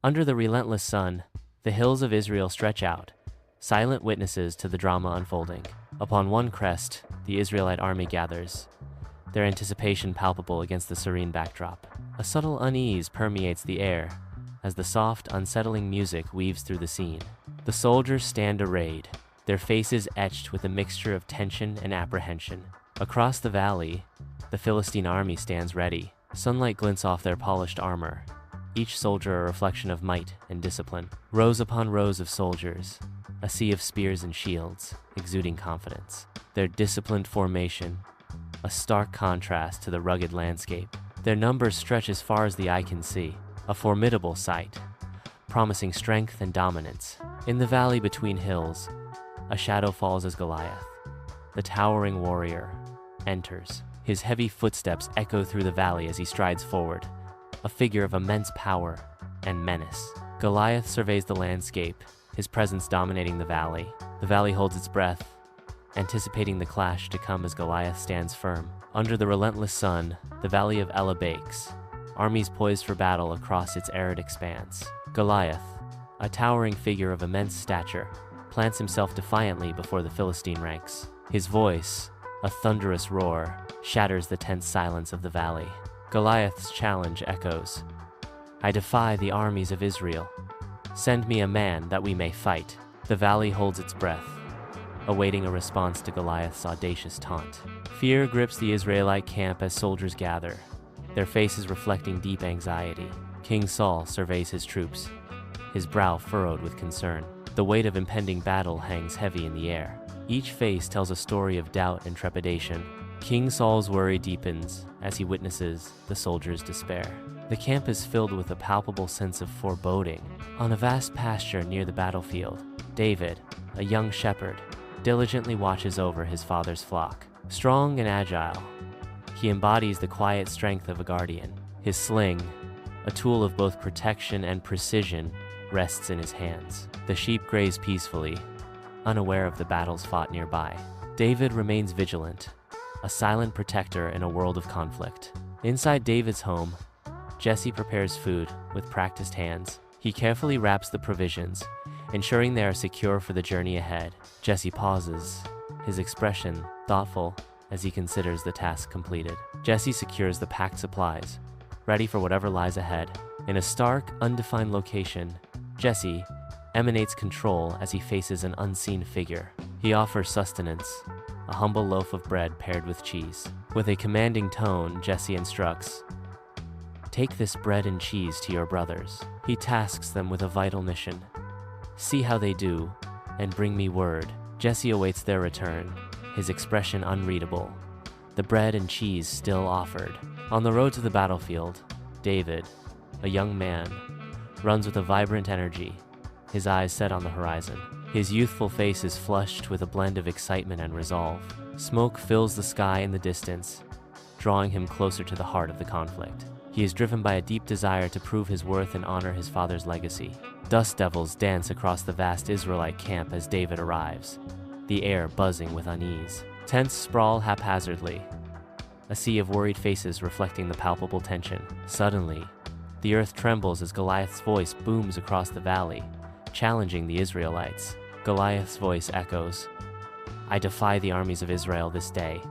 Under the relentless sun, the hills of Israel stretch out, silent witnesses to the drama unfolding. Upon one crest, the Israelite army gathers, their anticipation palpable against the serene backdrop. A subtle unease permeates the air as the soft, unsettling music weaves through the scene. The soldiers stand arrayed, their faces etched with a mixture of tension and apprehension. Across the valley, the Philistine army stands ready. Sunlight glints off their polished armor, each soldier a reflection of might and discipline. Rows upon rows of soldiers, a sea of spears and shields, exuding confidence. Their disciplined formation, a stark contrast to the rugged landscape. Their numbers stretch as far as the eye can see, a formidable sight, promising strength and dominance. In the valley between hills, a shadow falls as Goliath, the towering warrior, enters. His heavy footsteps echo through the valley as he strides forward, a figure of immense power and menace. Goliath surveys the landscape, his presence dominating the valley. The valley holds its breath, anticipating the clash to come as Goliath stands firm. Under the relentless sun, the valley of Elah bakes, armies poised for battle across its arid expanse. Goliath, a towering figure of immense stature, plants himself defiantly before the Philistine ranks. His voice, a thunderous roar, shatters the tense silence of the valley. Goliath's challenge echoes, "I defy the armies of Israel. Send me a man that we may fight." The valley holds its breath, awaiting a response to Goliath's audacious taunt. Fear grips the Israelite camp as soldiers gather, their faces reflecting deep anxiety. King Saul surveys his troops, his brow furrowed with concern. The weight of impending battle hangs heavy in the air. Each face tells a story of doubt and trepidation. King Saul's worry deepens as he witnesses the soldiers' despair. The camp is filled with a palpable sense of foreboding. On a vast pasture near the battlefield, David, a young shepherd, diligently watches over his father's flock. Strong and agile, he embodies the quiet strength of a guardian. His sling, a tool of both protection and precision, rests in his hands. The sheep graze peacefully, unaware of the battles fought nearby. David remains vigilant, a silent protector in a world of conflict. Inside David's home, Jesse prepares food with practiced hands. He carefully wraps the provisions, ensuring they are secure for the journey ahead. Jesse pauses, his expression thoughtful as he considers the task completed. Jesse secures the packed supplies, ready for whatever lies ahead. In a stark, undefined location, Jesse emanates control as he faces an unseen figure. He offers sustenance, a humble loaf of bread paired with cheese. With a commanding tone, Jesse instructs, "Take this bread and cheese to your brothers." He tasks them with a vital mission. "See how they do, and bring me word." Jesse awaits their return, his expression unreadable, the bread and cheese still offered. On the road to the battlefield, David, a young man, runs with a vibrant energy, his eyes set on the horizon. His youthful face is flushed with a blend of excitement and resolve. Smoke fills the sky in the distance, drawing him closer to the heart of the conflict. He is driven by a deep desire to prove his worth and honor his father's legacy. Dust devils dance across the vast Israelite camp as David arrives, the air buzzing with unease. Tents sprawl haphazardly, a sea of worried faces reflecting the palpable tension. Suddenly, the earth trembles as Goliath's voice booms across the valley, challenging the Israelites. Goliath's voice echoes, "I defy the armies of Israel this day.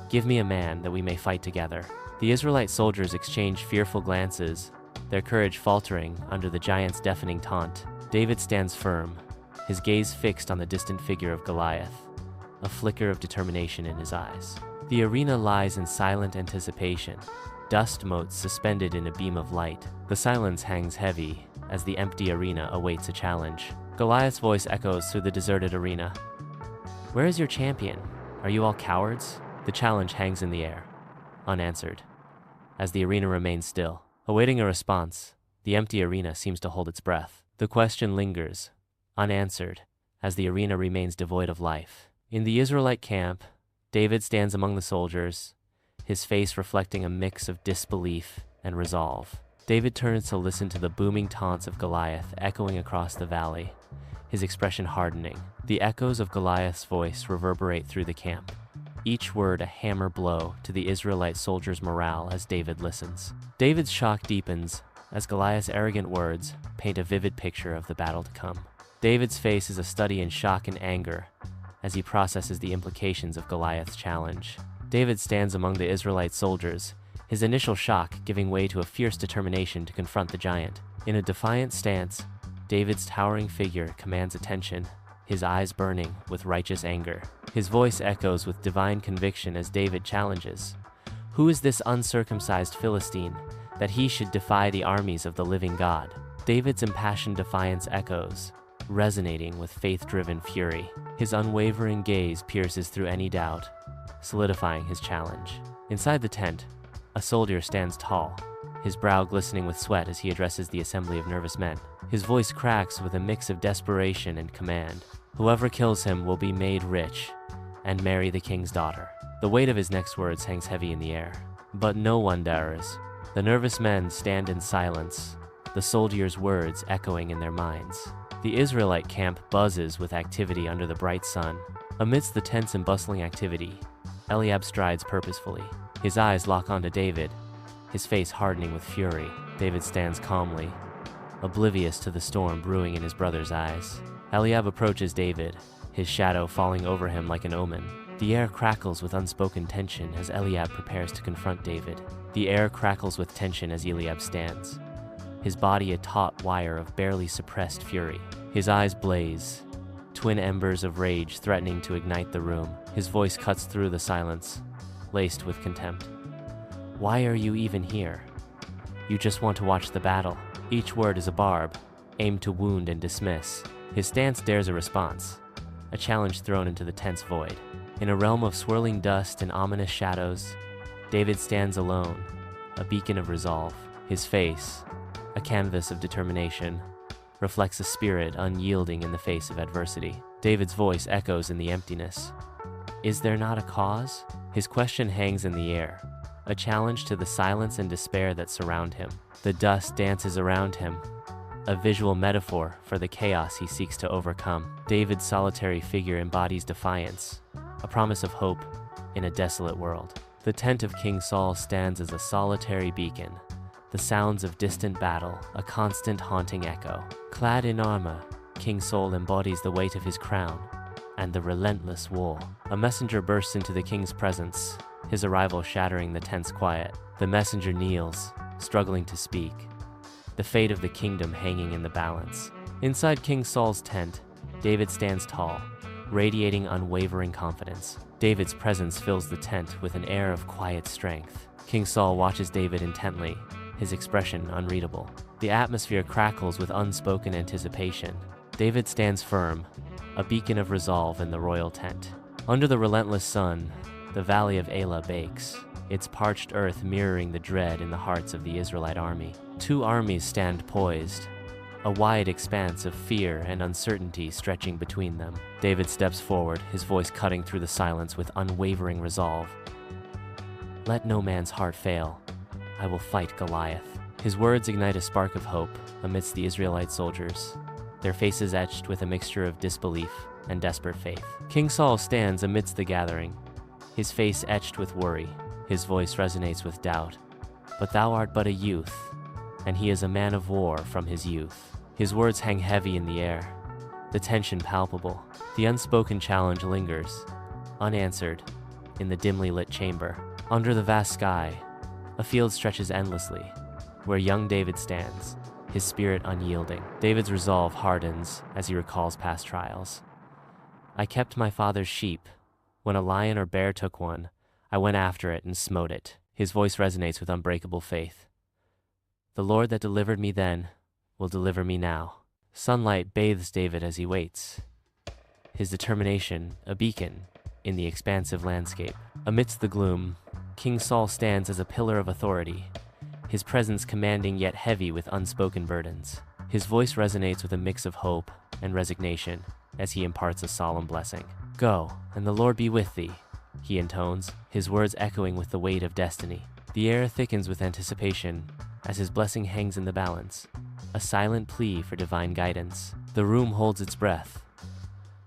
Give me a man that we may fight together." The Israelite soldiers exchange fearful glances, their courage faltering under the giant's deafening taunt. David stands firm, his gaze fixed on the distant figure of Goliath, a flicker of determination in his eyes. The arena lies in silent anticipation, dust motes suspended in a beam of light. The silence hangs heavy as the empty arena awaits a challenge. Goliath's voice echoes through the deserted arena. "Where is your champion? Are you all cowards?" The challenge hangs in the air, unanswered, as the arena remains still. Awaiting a response, the empty arena seems to hold its breath. The question lingers, unanswered, as the arena remains devoid of life. In the Israelite camp, David stands among the soldiers, his face reflecting a mix of disbelief and resolve. David turns to listen to the booming taunts of Goliath echoing across the valley, his expression hardening. The echoes of Goliath's voice reverberate through the camp, each word a hammer blow to the Israelite soldiers' morale as David listens. David's shock deepens as Goliath's arrogant words paint a vivid picture of the battle to come. David's face is a study in shock and anger as he processes the implications of Goliath's challenge. David stands among the Israelite soldiers, his initial shock giving way to a fierce determination to confront the giant. In a defiant stance, David's towering figure commands attention, his eyes burning with righteous anger. His voice echoes with divine conviction as David challenges, "Who is this uncircumcised Philistine, that he should defy the armies of the living God?" David's impassioned defiance echoes, resonating with faith-driven fury. His unwavering gaze pierces through any doubt, solidifying his challenge. Inside the tent, a soldier stands tall, his brow glistening with sweat as he addresses the assembly of nervous men. His voice cracks with a mix of desperation and command. "Whoever kills him will be made rich and marry the king's daughter." The weight of his next words hangs heavy in the air. But no one dares. The nervous men stand in silence, the soldiers' words echoing in their minds. The Israelite camp buzzes with activity under the bright sun. Amidst the tense and bustling activity, Eliab strides purposefully. His eyes lock onto David, his face hardening with fury. David stands calmly, oblivious to the storm brewing in his brother's eyes. Eliab approaches David, his shadow falling over him like an omen. The air crackles with unspoken tension as Eliab prepares to confront David. The air crackles with tension as Eliab stands, his body a taut wire of barely suppressed fury. His eyes blaze, twin embers of rage threatening to ignite the room. His voice cuts through the silence, laced with contempt. "Why are you even here? You just want to watch the battle." Each word is a barb, aimed to wound and dismiss. His stance dares a response, a challenge thrown into the tense void. In a realm of swirling dust and ominous shadows, David stands alone, a beacon of resolve. His face, a canvas of determination, reflects a spirit unyielding in the face of adversity. David's voice echoes in the emptiness. "Is there not a cause?" His question hangs in the air, a challenge to the silence and despair that surround him. The dust dances around him, a visual metaphor for the chaos he seeks to overcome. David's solitary figure embodies defiance, a promise of hope in a desolate world. The tent of King Saul stands as a solitary beacon, the sounds of distant battle a constant haunting echo. Clad in armor, King Saul embodies the weight of his crown and the relentless war. A messenger bursts into the king's presence, his arrival shattering the tense quiet. The messenger kneels, struggling to speak, the fate of the kingdom hanging in the balance. Inside King Saul's tent, David stands tall, radiating unwavering confidence. David's presence fills the tent with an air of quiet strength. King Saul watches David intently, his expression unreadable. The atmosphere crackles with unspoken anticipation. David stands firm, a beacon of resolve in the royal tent. Under the relentless sun, the valley of Elah bakes, its parched earth mirroring the dread in the hearts of the Israelite army. Two armies stand poised, a wide expanse of fear and uncertainty stretching between them. David steps forward, his voice cutting through the silence with unwavering resolve. "Let no man's heart fail. I will fight Goliath." His words ignite a spark of hope amidst the Israelite soldiers, their faces etched with a mixture of disbelief and desperate faith. King Saul stands amidst the gathering, his face etched with worry. His voice resonates with doubt. "But thou art but a youth, and he is a man of war from his youth." His words hang heavy in the air, the tension palpable. The unspoken challenge lingers, unanswered, in the dimly lit chamber. Under the vast sky, a field stretches endlessly, where young David stands, his spirit unyielding. David's resolve hardens as he recalls past trials. "I kept my father's sheep. When a lion or bear took one, I went after it and smote it." His voice resonates with unbreakable faith. "The Lord that delivered me then will deliver me now." Sunlight bathes David as he waits, his determination a beacon in the expansive landscape. Amidst the gloom, King Saul stands as a pillar of authority, his presence commanding yet heavy with unspoken burdens. His voice resonates with a mix of hope and resignation as he imparts a solemn blessing. "Go, and the Lord be with thee," he intones, his words echoing with the weight of destiny. The air thickens with anticipation as his blessing hangs in the balance, a silent plea for divine guidance. The room holds its breath,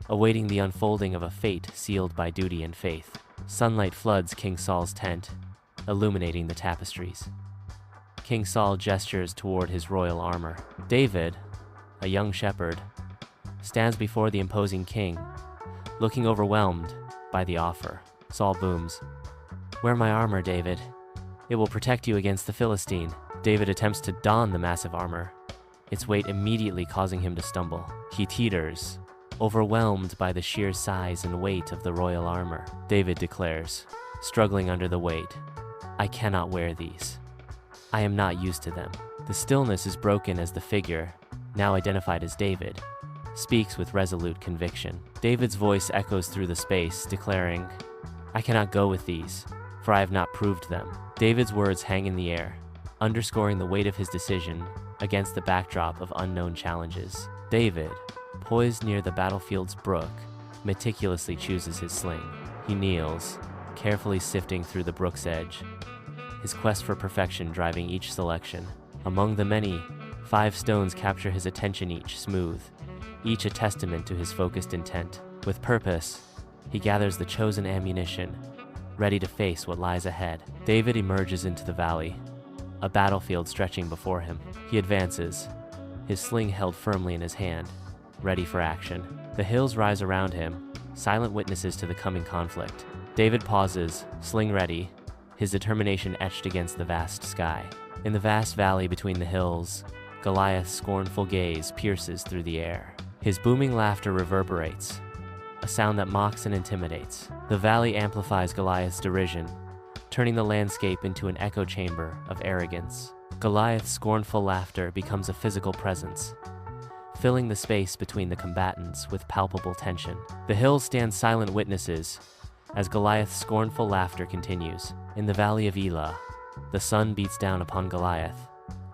awaiting the unfolding of a fate sealed by duty and faith. Sunlight floods King Saul's tent, illuminating the tapestries. King Saul gestures toward his royal armor. David, a young shepherd, stands before the imposing king, looking overwhelmed by the offer. Saul booms, "Wear my armor, David. It will protect you against the Philistine." David attempts to don the massive armor, its weight immediately causing him to stumble. He teeters, overwhelmed by the sheer size and weight of the royal armor. David declares, struggling under the weight, "I cannot wear these. I am not used to them." The stillness is broken as the figure, now identified as David, speaks with resolute conviction. David's voice echoes through the space, declaring, "I cannot go with these, for I have not proved them." David's words hang in the air, underscoring the weight of his decision against the backdrop of unknown challenges. David, poised near the battlefield's brook, meticulously chooses his sling. He kneels, carefully sifting through the brook's edge, his quest for perfection driving each selection. Among the many, 5 stones capture his attention, each smooth, each a testament to his focused intent. With purpose, he gathers the chosen ammunition, ready to face what lies ahead. David emerges into the valley, a battlefield stretching before him. He advances, his sling held firmly in his hand, ready for action. The hills rise around him, silent witnesses to the coming conflict. David pauses, sling ready, his determination etched against the vast sky. In the vast valley between the hills, Goliath's scornful gaze pierces through the air. His booming laughter reverberates, a sound that mocks and intimidates. The valley amplifies Goliath's derision, turning the landscape into an echo chamber of arrogance. Goliath's scornful laughter becomes a physical presence, filling the space between the combatants with palpable tension. The hills stand silent witnesses as Goliath's scornful laughter continues. In the valley of Elah, the sun beats down upon Goliath,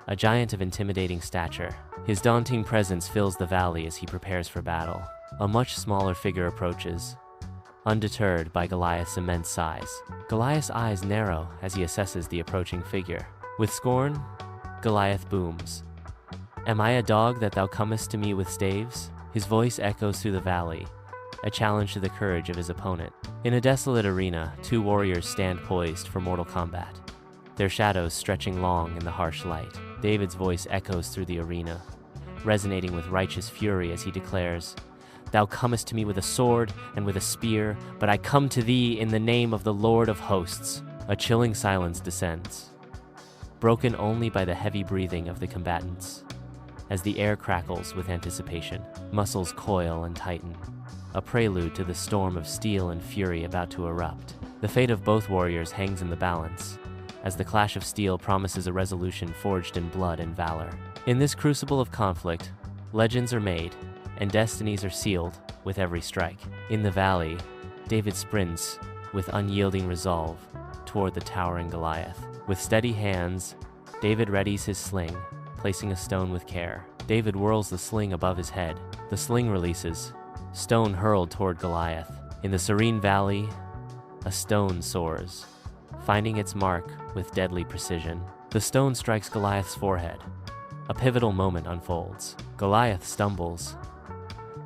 a giant of intimidating stature. His daunting presence fills the valley as he prepares for battle. A much smaller figure approaches, undeterred by Goliath's immense size. Goliath's eyes narrow as he assesses the approaching figure. With scorn, Goliath booms, "Am I a dog that thou comest to me with staves?" His voice echoes through the valley, a challenge to the courage of his opponent. In a desolate arena, 2 warriors stand poised for mortal combat, their shadows stretching long in the harsh light. David's voice echoes through the arena, resonating with righteous fury as he declares, "Thou comest to me with a sword and with a spear, but I come to thee in the name of the Lord of hosts." A chilling silence descends, broken only by the heavy breathing of the combatants, as the air crackles with anticipation. Muscles coil and tighten, a prelude to the storm of steel and fury about to erupt. The fate of both warriors hangs in the balance, as the clash of steel promises a resolution forged in blood and valor. In this crucible of conflict, legends are made, and destinies are sealed with every strike. In the valley, David sprints with unyielding resolve toward the towering Goliath. With steady hands, David readies his sling, placing a stone with care. David whirls the sling above his head. The sling releases, stone hurled toward Goliath. In the serene valley, a stone soars, finding its mark with deadly precision. The stone strikes Goliath's forehead. A pivotal moment unfolds. Goliath stumbles,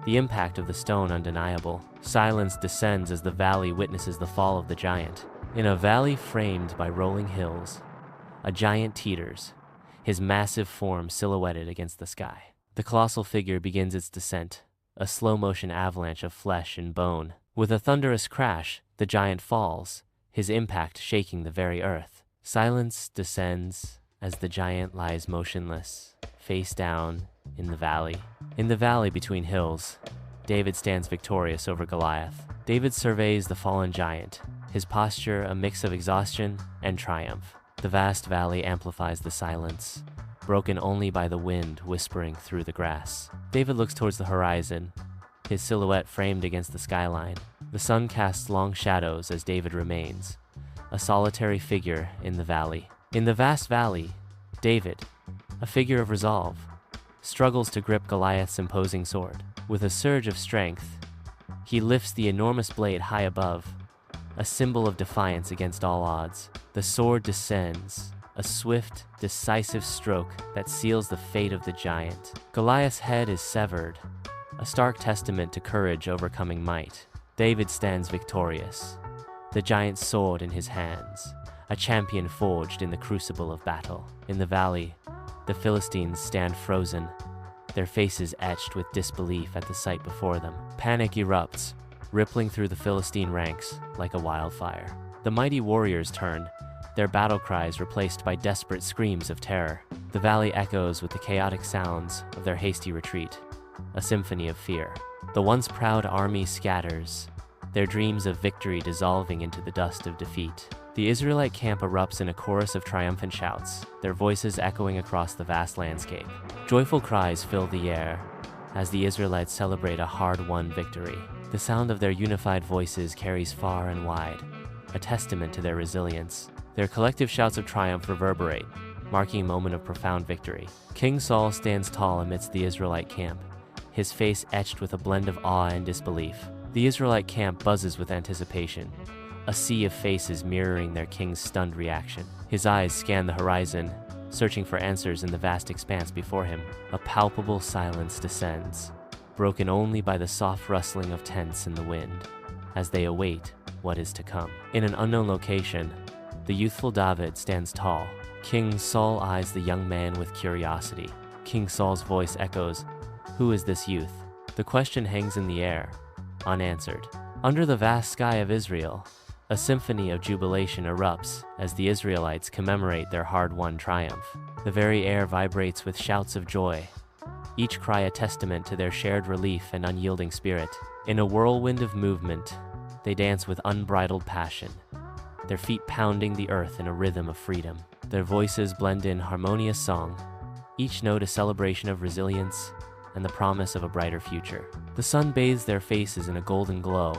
the impact of the stone undeniable. Silence descends as the valley witnesses the fall of the giant. In a valley framed by rolling hills, a giant teeters, his massive form silhouetted against the sky. The colossal figure begins its descent, a slow-motion avalanche of flesh and bone. With a thunderous crash, the giant falls, his impact shaking the very earth. Silence descends as the giant lies motionless, face down in the valley. In the valley between hills, David stands victorious over Goliath. David surveys the fallen giant, his posture a mix of exhaustion and triumph. The vast valley amplifies the silence, broken only by the wind whispering through the grass. David looks towards the horizon, his silhouette framed against the skyline. The sun casts long shadows as David remains, a solitary figure in the valley. In the vast valley, David, a figure of resolve, struggles to grip Goliath's imposing sword. With a surge of strength, he lifts the enormous blade high above, a symbol of defiance against all odds. The sword descends, a swift, decisive stroke that seals the fate of the giant. Goliath's head is severed, a stark testament to courage overcoming might. David stands victorious, the giant's sword in his hands, a champion forged in the crucible of battle. In the valley, the Philistines stand frozen, their faces etched with disbelief at the sight before them. Panic erupts, rippling through the Philistine ranks like a wildfire. The mighty warriors turn, their battle cries replaced by desperate screams of terror. The valley echoes with the chaotic sounds of their hasty retreat, a symphony of fear. The once proud army scatters, their dreams of victory dissolving into the dust of defeat. The Israelite camp erupts in a chorus of triumphant shouts, their voices echoing across the vast landscape. Joyful cries fill the air as the Israelites celebrate a hard-won victory. The sound of their unified voices carries far and wide, a testament to their resilience. Their collective shouts of triumph reverberate, marking a moment of profound victory. King Saul stands tall amidst the Israelite camp, his face etched with a blend of awe and disbelief. The Israelite camp buzzes with anticipation, a sea of faces mirroring their king's stunned reaction. His eyes scan the horizon, searching for answers in the vast expanse before him. A palpable silence descends, broken only by the soft rustling of tents in the wind, as they await what is to come. In an unknown location, the youthful David stands tall. King Saul eyes the young man with curiosity. King Saul's voice echoes, "Who is this youth?" The question hangs in the air, unanswered. Under the vast sky of Israel, a symphony of jubilation erupts as the Israelites commemorate their hard-won triumph. The very air vibrates with shouts of joy, each cry a testament to their shared relief and unyielding spirit. In a whirlwind of movement, they dance with unbridled passion, their feet pounding the earth in a rhythm of freedom. Their voices blend in harmonious song, each note a celebration of resilience and the promise of a brighter future. The sun bathes their faces in a golden glow,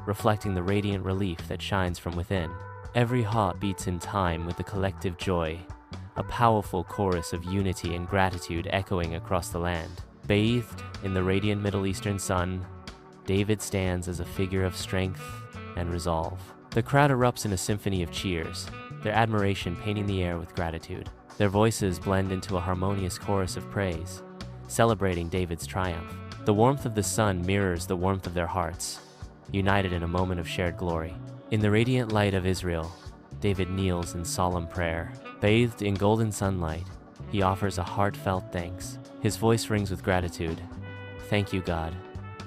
reflecting the radiant relief that shines from within. Every heart beats in time with the collective joy, a powerful chorus of unity and gratitude echoing across the land. Bathed in the radiant Middle Eastern sun, David stands as a figure of strength and resolve. The crowd erupts in a symphony of cheers, their admiration painting the air with gratitude. Their voices blend into a harmonious chorus of praise, celebrating David's triumph. The warmth of the sun mirrors the warmth of their hearts, united in a moment of shared glory. In the radiant light of Israel, David kneels in solemn prayer. Bathed in golden sunlight, he offers a heartfelt thanks. His voice rings with gratitude. "Thank you, God,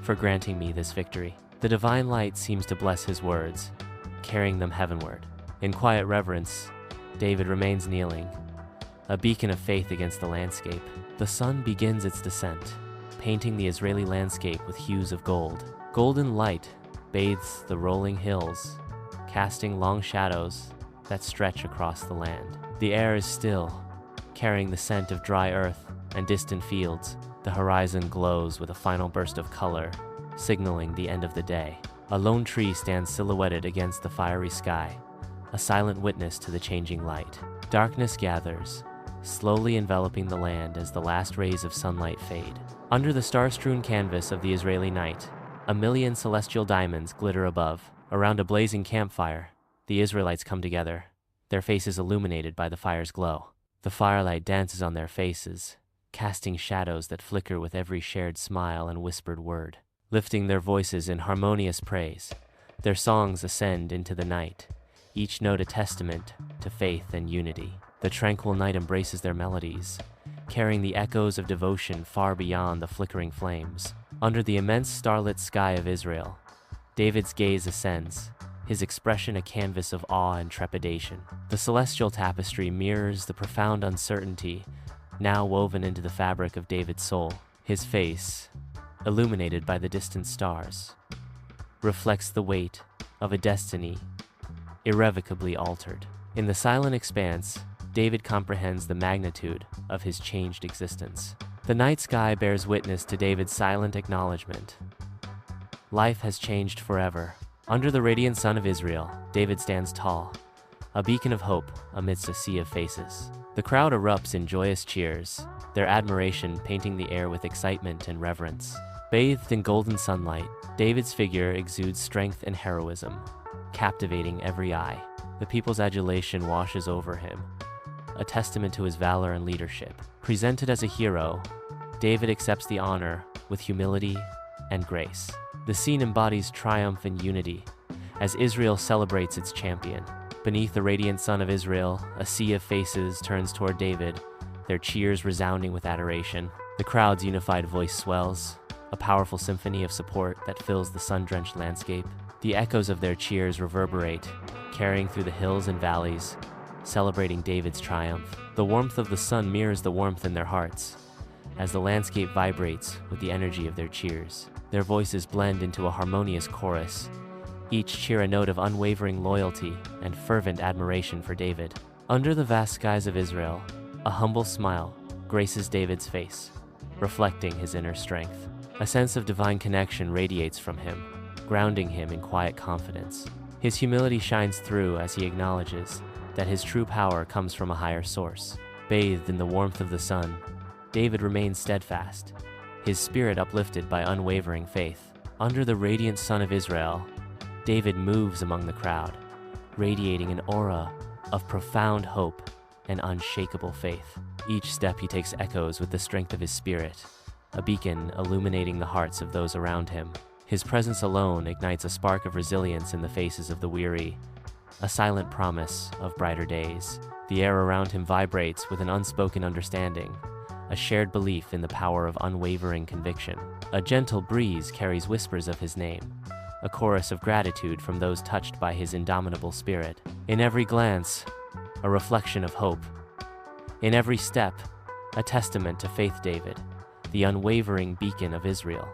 for granting me this victory." The divine light seems to bless his words, carrying them heavenward. In quiet reverence, David remains kneeling, a beacon of faith against the landscape. The sun begins its descent, painting the Israeli landscape with hues of gold. Golden light bathes the rolling hills, casting long shadows that stretch across the land. The air is still, carrying the scent of dry earth and distant fields. The horizon glows with a final burst of color, signaling the end of the day. A lone tree stands silhouetted against the fiery sky, a silent witness to the changing light. Darkness gathers, slowly enveloping the land as the last rays of sunlight fade. Under the star-strewn canvas of the Israeli night, a million celestial diamonds glitter above. Around a blazing campfire, the Israelites come together, their faces illuminated by the fire's glow. The firelight dances on their faces, casting shadows that flicker with every shared smile and whispered word. Lifting their voices in harmonious praise, their songs ascend into the night, each note a testament to faith and unity. The tranquil night embraces their melodies, carrying the echoes of devotion far beyond the flickering flames. Under the immense starlit sky of Israel, David's gaze ascends, his expression a canvas of awe and trepidation. The celestial tapestry mirrors the profound uncertainty now woven into the fabric of David's soul. His face, illuminated by the distant stars, reflects the weight of a destiny irrevocably altered. In the silent expanse, David comprehends the magnitude of his changed existence. The night sky bears witness to David's silent acknowledgement. Life has changed forever. Under the radiant sun of Israel, David stands tall, a beacon of hope amidst a sea of faces. The crowd erupts in joyous cheers, their admiration painting the air with excitement and reverence. Bathed in golden sunlight, David's figure exudes strength and heroism, captivating every eye. The people's adulation washes over him, a testament to his valor and leadership. Presented as a hero, David accepts the honor with humility and grace. The scene embodies triumph and unity as Israel celebrates its champion. Beneath the radiant sun of Israel, a sea of faces turns toward David, their cheers resounding with adoration. The crowd's unified voice swells, a powerful symphony of support that fills the sun-drenched landscape. The echoes of their cheers reverberate, carrying through the hills and valleys, celebrating David's triumph. The warmth of the sun mirrors the warmth in their hearts, as the landscape vibrates with the energy of their cheers. Their voices blend into a harmonious chorus, each cheer a note of unwavering loyalty and fervent admiration for David. Under the vast skies of Israel, a humble smile graces David's face, reflecting his inner strength. A sense of divine connection radiates from him, grounding him in quiet confidence. His humility shines through as he acknowledges that his true power comes from a higher source. Bathed in the warmth of the sun, David remains steadfast, his spirit uplifted by unwavering faith. Under the radiant sun of Israel, David moves among the crowd, radiating an aura of profound hope and unshakable faith. Each step he takes echoes with the strength of his spirit, a beacon illuminating the hearts of those around him. His presence alone ignites a spark of resilience in the faces of the weary, a silent promise of brighter days. The air around him vibrates with an unspoken understanding, a shared belief in the power of unwavering conviction. A gentle breeze carries whispers of his name, a chorus of gratitude from those touched by his indomitable spirit. In every glance, a reflection of hope. In every step, a testament to faith. David, the unwavering beacon of Israel.